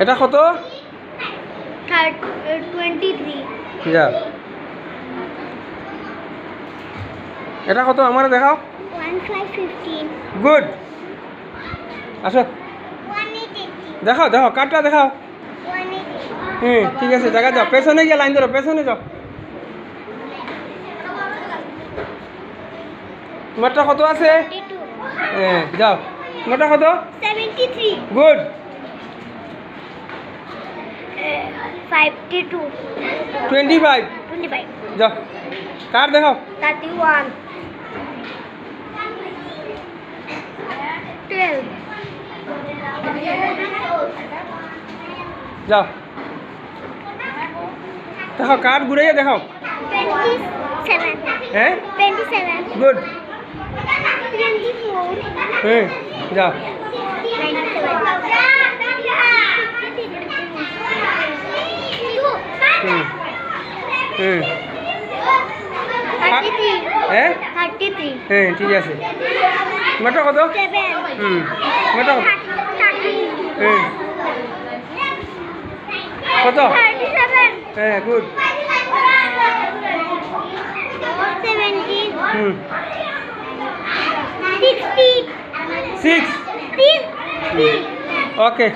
এটা কত? 23। যা। এটা কত আমার দেখাও? 1515। গুড। আসো 180। দেখাও দেখাও কার্ডটা দেখাও। 180। ঠিক আছে জায়গা যাও, পেছনে গিয়ে লাইন ধরো, পেছনে যাও। তোমারটা কত আছে? 42। যাও। তোমারটা কত? 73। গুড। 52। 25। 25। যাও কার্ড দেখাও। 31। 12। যাও দেখাও কার্ড ঘুরাইয়া দেখাও। 27। হ্যাঁ 27। গুড। 24। যাও। 33। হ্যাঁ 33। ঠিক আছে। তোমারটা কত? 7। তোমারটা কত? 13। কত? 37। গুড। 17। 6। 60। ওকে।